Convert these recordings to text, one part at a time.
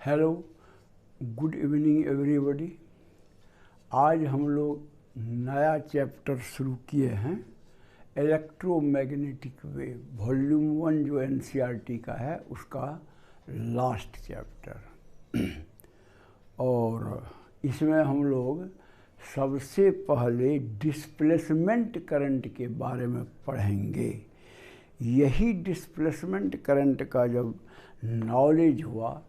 Hello, good evening everybody. आज हम लोग नया चैप्टर शुरू किए हैं, इलेक्ट्रोमैग्नेटिक वेव, वॉल्यूम 1 जो एनसीईआरटी का है उसका लास्ट चैप्टर। और इसमें हम लोग सबसे पहले डिस्प्लेसमेंट करंट के बारे में पढ़ेंगे। यही डिस्प्लेसमेंट करंट का जब नॉलेज हुआ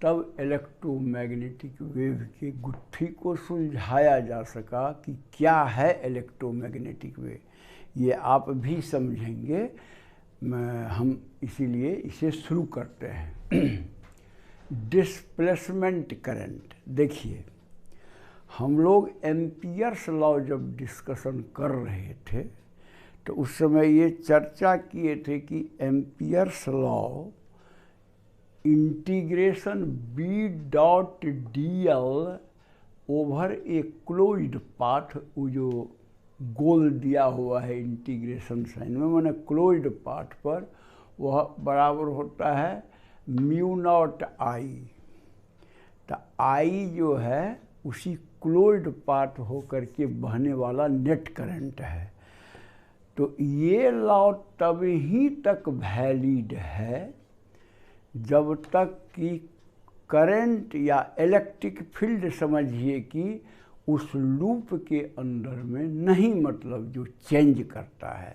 तब इलेक्ट्रोमैग्नेटिक वेव की गुत्थी को सुलझाया जा सका कि क्या है इलेक्ट्रोमैग्नेटिक वेव। ये आप भी समझेंगे, हम इसीलिए इसे शुरू करते हैं। डिस्प्लेसमेंट करंट, देखिए हम लोग एम्पियर्स लॉ जब डिस्कशन कर रहे थे तो उस समय ये चर्चा किए थे कि Ampere's law integration B dot D L over a closed path, वो जो गोल दिया हुआ है इंटीग्रेशन साइन में, मैंने क्लोज्ड पाथ पर, वह बराबर होता है म्यू नॉट आई। तो आई जो है उसी क्लोज्ड पाथ होकर के बहने वाला नेट करंट है। तो ये लॉ तब ही तक वैलिड है जब तक कि करंट या इलेक्ट्रिक फील्ड समझिए कि उस लूप के अंदर में नहीं, मतलब जो चेंज करता है,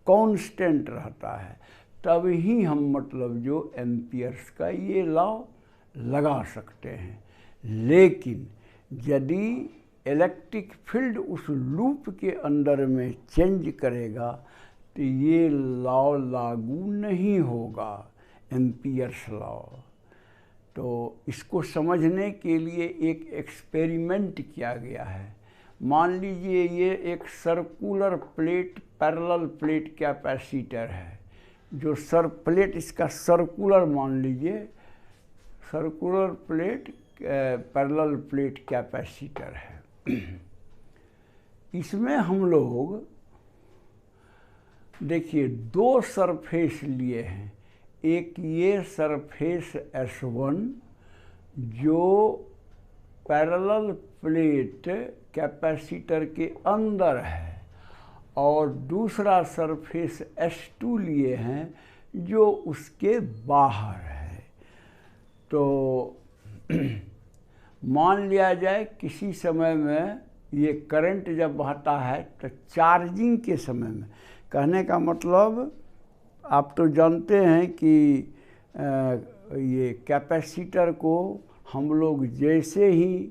कांस्टेंट रहता है, तब ही हम मतलब जो एम्पियर्स का ये लॉ लगा सकते हैं। लेकिन यदि इलेक्ट्रिक फील्ड उस लूप के अंदर में चेंज करेगा तो ये लॉ लागू नहीं होगा, एम्पियर्स लॉ। तो इसको समझने के लिए एक एक्सपेरिमेंट किया गया है। मान लीजिए ये एक circular plate, parallel plate capacitor है, जो प्लेट इसका सर्कुलर मान लीजिए, circular plate parallel plate capacitor है। इसमें हम लोग देखिए दो सरफेस लिए हैं। एक ये सरफेस S1 जो पैरेलल प्लेट कैपेसिटर के अंदर है, और दूसरा सरफेस S2 लिए हैं जो उसके बाहर है। तो मान लिया जाए किसी समय में ये करंट जब बहता है तो चार्जिंग के समय में, कहने का मतलब आप तो जानते हैं कि ये कैपेसिटर को हम लोग जैसे ही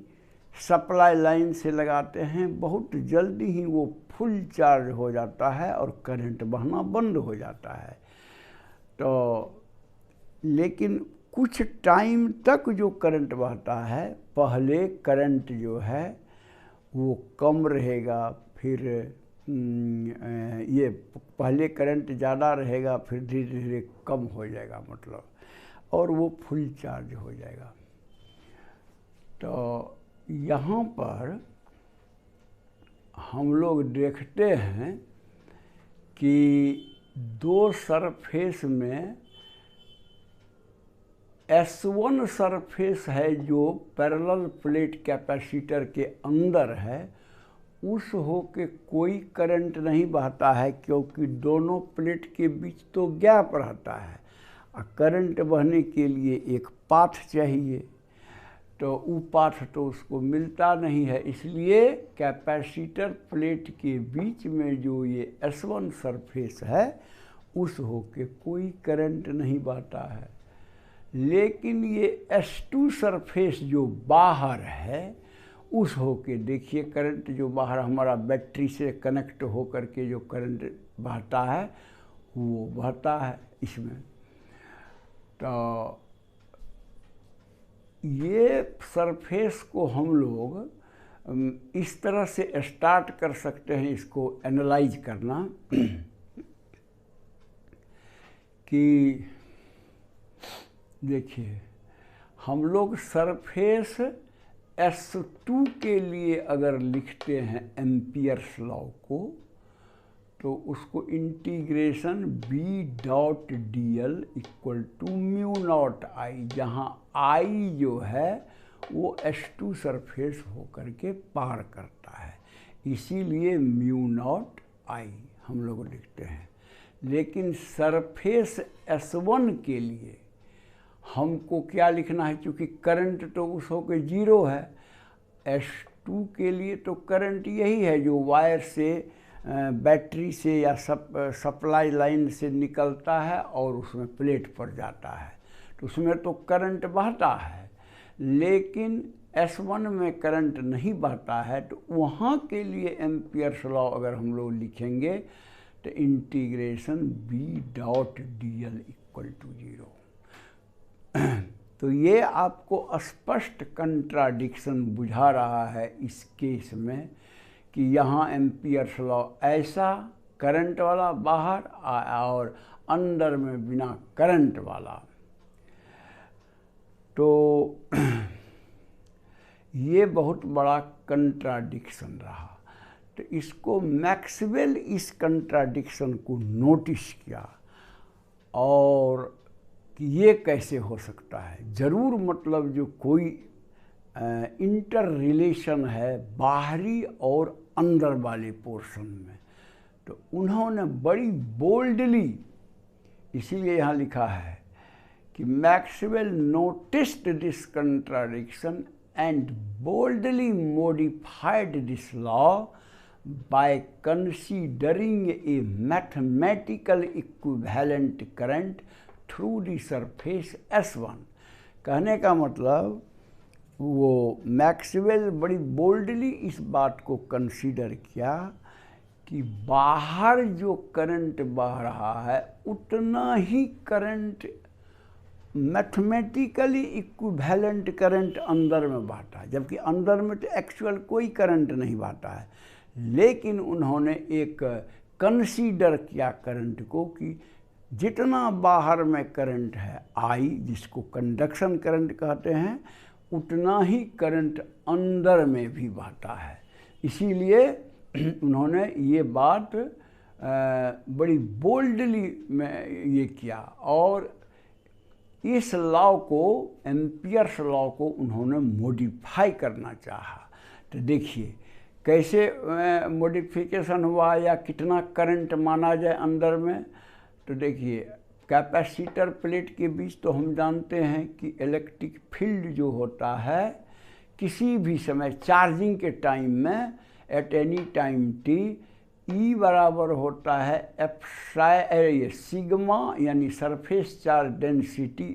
सप्लाई लाइन से लगाते हैं बहुत जल्दी ही वो फुल चार्ज हो जाता है और करंट बहना बंद हो जाता है। तो लेकिन कुछ टाइम तक जो करंट बहता है, पहले करंट जो है वो कम रहेगा, फिर ये पहले करंट ज़्यादा रहेगा, फिर धीरे धीरे कम हो जाएगा, मतलब, और वो फुल चार्ज हो जाएगा। तो यहाँ पर हम लोग देखते हैं कि दो सरफेस में S1 सरफेस है जो पैरेलल प्लेट कैपेसिटर के अंदर है, उस हो के कोई करंट नहीं बहता है, क्योंकि दोनों प्लेट के बीच तो गैप रहता है और करंट बहने के लिए एक पाथ चाहिए। तो वो पाथ तो उसको मिलता नहीं है, इसलिए कैपेसिटर प्लेट के बीच में जो ये S1 सरफेस है उस हो के कोई करंट नहीं बहता है। लेकिन ये S2 सरफेस जो बाहर है उस होके देखिए करंट जो बाहर हमारा बैटरी से कनेक्ट हो करके जो करंट बहता है वो बहता है इसमें। तो ये सरफेस को हम लोग इस तरह से स्टार्ट कर सकते हैं इसको एनालाइज करना कि देखिए हम लोग सरफेस S2 के लिए अगर लिखते हैं एम्पियर्स लॉ को, तो उसको integration B dot D L equal to mu not I, जहाँ आई जो है वो H2 सरफेस होकर के पार करता है, इसीलिए म्यू नॉट आई हम लोग लिखते हैं। लेकिन सरफेस S1 के लिए हमको क्या लिखना है, क्योंकि करंट तो उस होके 0 है। H2 के लिए तो करंट यही है जो वायर से बैटरी से या सप्लाई लाइन से निकलता है और उसमें प्लेट पर जाता है, तो उसमें तो करंट बहता है। लेकिन S1 में करंट नहीं बहता है, तो वहाँ के लिए एम्पियर्स लॉ अगर हम लोग लिखेंगे तो integration B dot D L equal to 0। तो ये आपको स्पष्ट कंट्राडिक्शन बुझा रहा है इस केस में कि यहाँ एम्पियर्स लॉ ऐसा करंट वाला बाहर और अंदर में बिना करंट वाला। तो ये बहुत बड़ा कंट्राडिक्शन रहा। तो इसको मैक्सवेल इस कंट्राडिक्शन को नोटिस किया और कि ये कैसे हो सकता है, ज़रूर मतलब जो कोई इंटर रिलेशन है बाहरी और अंदर वाले पोर्शन में। तो उन्होंने बड़ी बोल्डली, इसीलिए यहाँ लिखा है कि Maxwell noticed this contradiction and boldly modified this law by considering a mathematical equivalent current through the surface S1। कहने का मतलब वो मैक्सवेल बड़ी बोल्डली इस बात को कंसीडर किया कि बाहर जो करंट बह रहा है उतना ही करंट मैथमेटिकली इक्विवेलेंट करंट अंदर में बहता है, जबकि अंदर में तो एक्चुअल कोई करंट नहीं बहता है। लेकिन उन्होंने एक कंसीडर किया करंट को कि जितना बाहर में करंट है आई, जिसको कंडक्शन करंट कहते हैं, उतना ही करंट अंदर में भी बहता है। इसीलिए उन्होंने ये बात बड़ी बोल्डली में ये किया और इस लॉ को, एम्पियर्स लॉ को उन्होंने मॉडिफाई करना चाहा। तो देखिए कैसे मॉडिफिकेशन हुआ या कितना करंट माना जाए अंदर में। तो देखिए कैपेसिटर प्लेट के बीच तो हम जानते हैं कि इलेक्ट्रिक फील्ड जो होता है किसी भी समय चार्जिंग के टाइम में at any time T E बराबर होता है एफ सिग्मा, यानी सरफेस चार्ज डेंसिटी,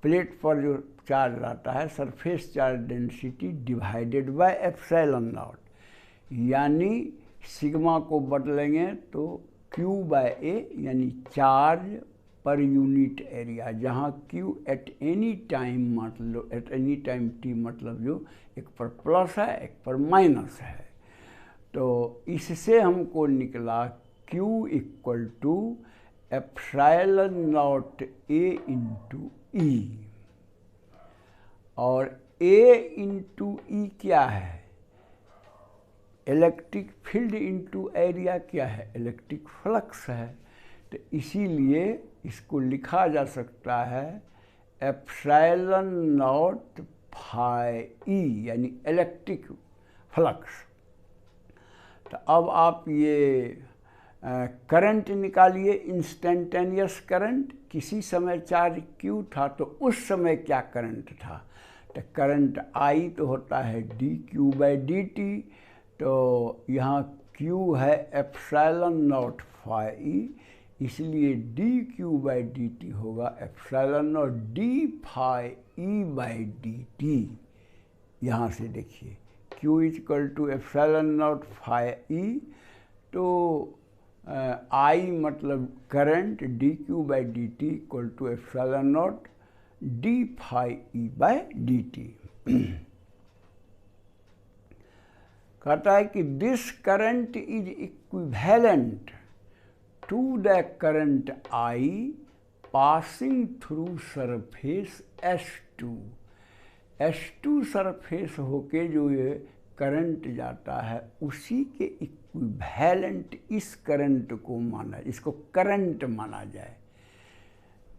प्लेट पर जो चार्ज रहता है surface charge density divided by epsilon not, यानी सिग्मा को बदलेंगे तो Q बाय A, यानी चार्ज पर यूनिट एरिया, जहाँ Q एट एनी टाइम मतलब एट एनी टाइम T मतलब जो एक पर प्लस है एक पर माइनस है। तो इससे हमको निकला Q equal to epsilon naught A into E, और A इंटू E क्या है, इलेक्ट्रिक फील्ड इंटू एरिया क्या है, इलेक्ट्रिक फ्लक्स है। तो इसीलिए इसको लिखा जा सकता है एप्सिलॉन नॉट फाई ई, यानी इलेक्ट्रिक फ्लक्स। तो अब आप ये करंट निकालिए, इंस्टेंटेनियस करंट, किसी समय चार्ज Q था तो उस समय क्या करंट था। तो करंट I तो होता है dQ बाई dt, तो यहाँ Q है एप्सिलॉन नॉट फाई ई, इसलिए dQ बाई dt होगा epsilon naught d phi E by dt। यहाँ से देखिए Q equal to epsilon naught phi E, तो I मतलब current dQ by dt equal to epsilon naught d phi E by dt। कहता है कि this current is equivalent to the current I passing through surface S2। S2 surface होके जो ये current जाता है उसी के इक्विवेलेंट इस करंट को माना, इसको करंट माना जाए।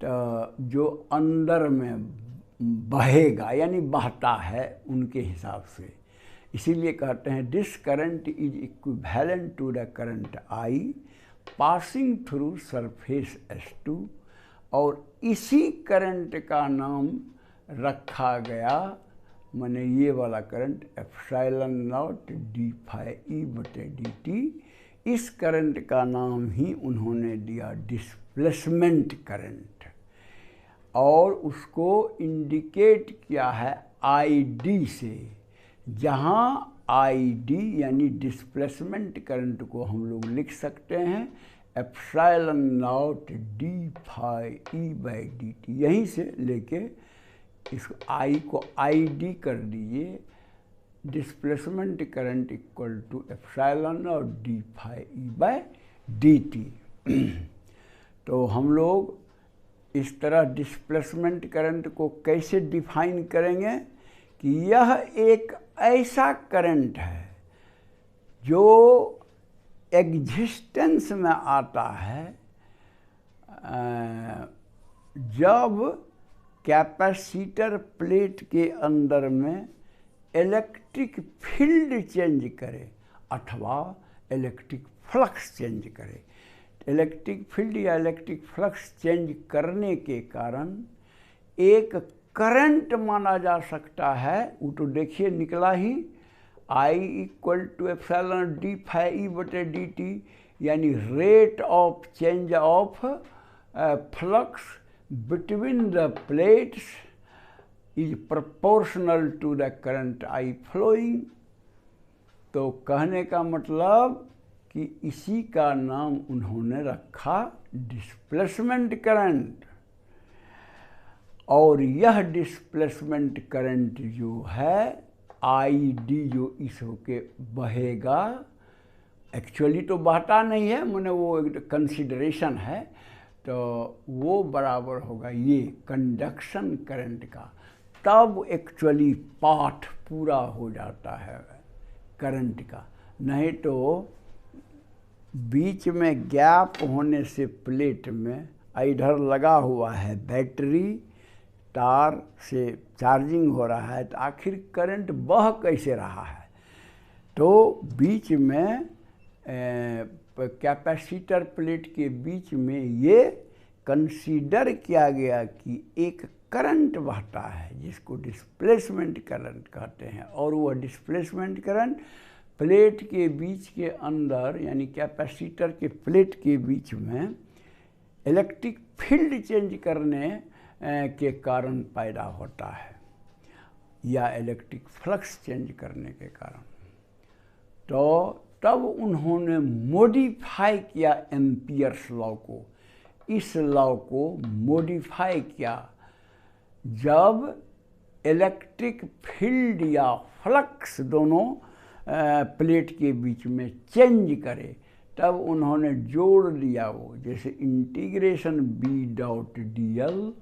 तो जो अंदर में बहेगा यानी बहता है उनके हिसाब से, इसीलिए कहते हैं this current is equivalent to the current I passing through surface S2, और इसी करंट का नाम रखा गया, माने ये वाला current epsilon naught D phi E बटे डी टी, इस करंट का नाम ही उन्होंने दिया डिस्प्लेसमेंट करंट, और उसको इंडिकेट किया है ID से, जहाँ ID यानी डिस्प्लेसमेंट करंट को हम लोग लिख सकते हैं epsilon naught D phi E by D T, यहीं से लेके इस I को ID कर दीजिए, displacement current equal to epsilon naught D phi E by D T. तो हम लोग इस तरह डिस्प्लेसमेंट करंट को कैसे डिफाइन करेंगे कि यह एक ऐसा करंट है जो एग्जिस्टेंस में आता है जब कैपेसिटर प्लेट के अंदर में इलेक्ट्रिक फील्ड चेंज करे अथवा इलेक्ट्रिक फ्लक्स चेंज करे। इलेक्ट्रिक फील्ड या इलेक्ट्रिक फ्लक्स चेंज करने के कारण एक करंट माना जा सकता है, वो तो देखिए निकला ही, I equal to epsilon D phi E बटे डी टी, यानी rate of change of flux between the plates is proportional to the current I flowing। तो कहने का मतलब कि इसी का नाम उन्होंने रखा डिस्प्लेसमेंट करंट, और यह डिस्प्लेसमेंट करंट जो है ID जो इस होके बहेगा, एक्चुअली तो बहता नहीं है, मैंने वो एक कंसिडरेशन है, तो वो बराबर होगा ये कंडक्शन करंट का, तब एक्चुअली पाठ पूरा हो जाता है करंट का। नहीं तो बीच में गैप होने से प्लेट में इधर लगा हुआ है बैटरी, तार से चार्जिंग हो रहा है, तो आखिर करंट बह कैसे रहा है। तो बीच में कैपेसिटर प्लेट के बीच में ये कंसीडर किया गया कि एक करंट बहता है जिसको डिस्प्लेसमेंट करंट कहते हैं, और वह डिस्प्लेसमेंट करंट प्लेट के बीच के अंदर यानी कैपेसिटर के प्लेट के बीच में इलेक्ट्रिक फील्ड चेंज करने के कारण पैदा होता है, या इलेक्ट्रिक फ्लक्स चेंज करने के कारण। तो तब उन्होंने मॉडिफाई किया एम्पियर्स लॉ को, इस लॉ को मॉडिफाई किया जब इलेक्ट्रिक फील्ड या फ्लक्स दोनों प्लेट के बीच में चेंज करे, तब उन्होंने जोड़ दिया वो, जैसे integration B dot D L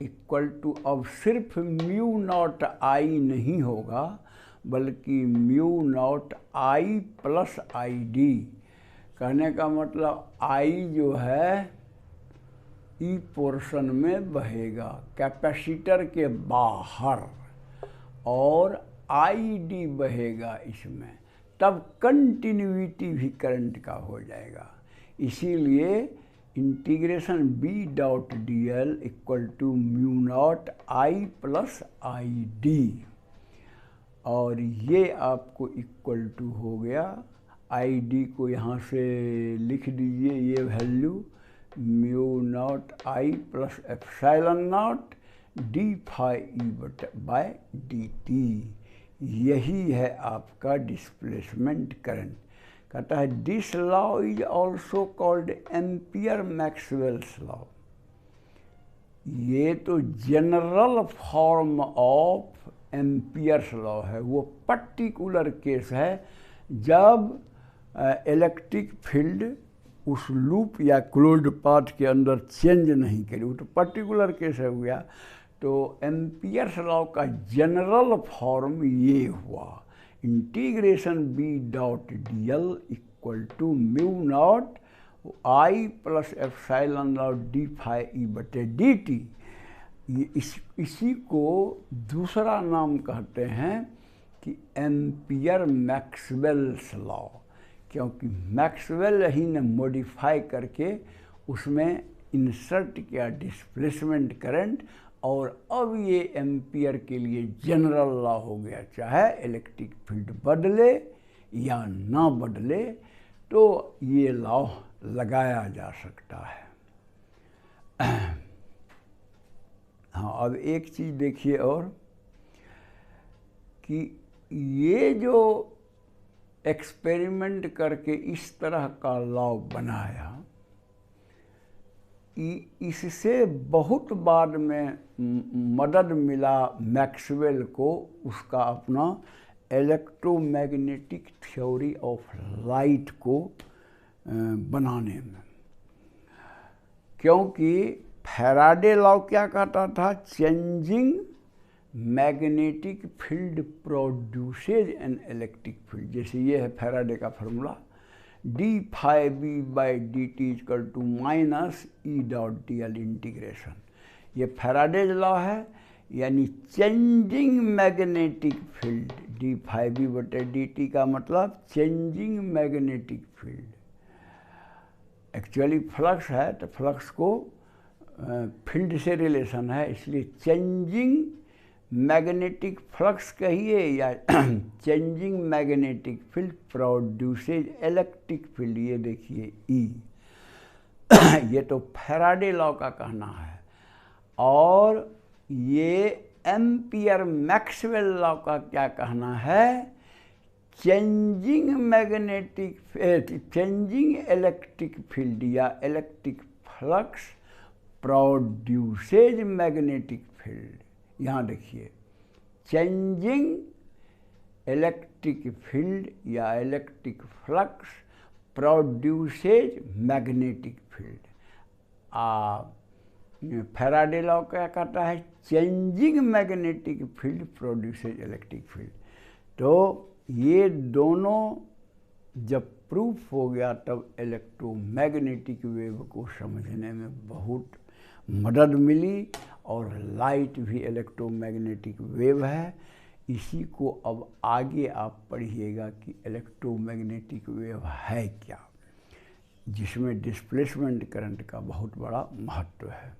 equal to, अब सिर्फ म्यू नॉट आई नहीं होगा बल्कि mu not I plus I D. कहने का मतलब आई जो है ई पोर्शन में बहेगा कैपेसिटर के बाहर, और आई डी बहेगा इसमें, तब कंटिन्यूटी भी करंट का हो जाएगा। इसीलिए integration B dot D L equal to mu not I plus I D, और ये आपको इक्वल टू हो गया, आई डी को यहाँ से लिख दीजिए, ये value mu not I plus epsilon naught D phi E by D T. यही है आपका डिस्प्लेसमेंट करंट। कहता है this law is also called Ampere Maxwell's law. ये तो general form of Ampere's law है, वो पर्टिकुलर केस है जब इलेक्ट्रिक फील्ड उस लूप या क्लोज्ड पाथ के अंदर चेंज नहीं करी, वो तो पर्टिकुलर केस है गया। तो एम्पियर्स लॉ का जनरल फॉर्म ये हुआ, integration B dot D L equal to mu not I plus epsilon naught D phi E बटे डी टी। इसी को दूसरा नाम कहते हैं कि एम्पियर मैक्सवेल्स लॉ, क्योंकि मैक्सवेल ही ने मॉडिफाई करके उसमें इंसर्ट किया डिस्प्लेसमेंट करंट, और अब ये एम्पियर के लिए जनरल लॉ हो गया, चाहे इलेक्ट्रिक फील्ड बदले या ना बदले तो ये लॉ लगाया जा सकता है। हाँ, अब एक चीज़ देखिए और कि ये जो एक्सपेरिमेंट करके इस तरह का लॉ बनाया, इससे बहुत बाद में मदद मिला मैक्सवेल को उसका अपना इलेक्ट्रोमैग्नेटिक थ्योरी ऑफ लाइट को बनाने में, क्योंकि फैराडे लॉ क्या कहता था, changing magnetic field produces an electric field. जैसे ये है फैराडे का formula, D phi B by D T equal to minus E dot D L integration. ये फैराडेज लॉ है, यानी changing magnetic field, D phi B बटे D T का मतलब changing magnetic field. Actually flux है तो flux को field से रिलेशन है, इसलिए चेंजिंग मैग्नेटिक फ्लक्स कहिए या changing magnetic field produces electric field. ये देखिए ई ये तो फैराडे लॉ का कहना है, और ये एम्पियर मैक्सवेल लॉ का क्या कहना है, changing magnetic changing electric field या electric flux produces magnetic field. यहाँ देखिए, चेंजिंग इलेक्ट्रिक फील्ड या electric flux produces magnetic field. Faraday law क्या कहता है, changing magnetic field produces electric field. तो ये दोनों जब प्रूफ हो गया तब इलेक्ट्रोमैग्नेटिक वेव को समझने में बहुत मदद मिली, और लाइट भी इलेक्ट्रोमैग्नेटिक वेव है। इसी को अब आगे आप पढ़िएगा कि इलेक्ट्रोमैग्नेटिक वेव है क्या, जिसमें डिस्प्लेसमेंट करंट का बहुत बड़ा महत्व है।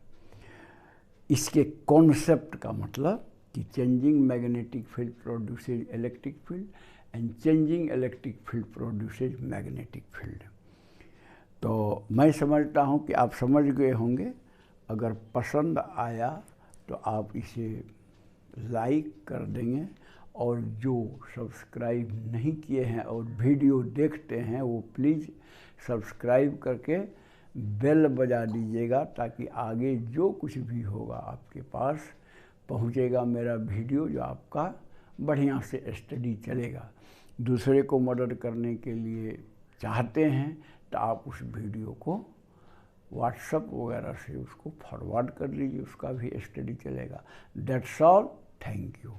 इसके कॉन्सेप्ट का मतलब कि changing magnetic field produces electric field and changing electric field produces magnetic field. तो मैं समझता हूँ कि आप समझ गए होंगे। अगर पसंद आया तो आप इसे लाइक कर देंगे, और जो सब्सक्राइब नहीं किए हैं और वीडियो देखते हैं वो प्लीज़ सब्सक्राइब करके बेल बजा दीजिएगा, ताकि आगे जो कुछ भी होगा आपके पास पहुंचेगा मेरा वीडियो, जो आपका बढ़िया से स्टडी चलेगा। दूसरे को मदद करने के लिए चाहते हैं तो आप उस वीडियो को व्हाट्सएप वगैरह से उसको फॉरवर्ड कर लीजिए, उसका भी स्टडी चलेगा। That's all, thank you.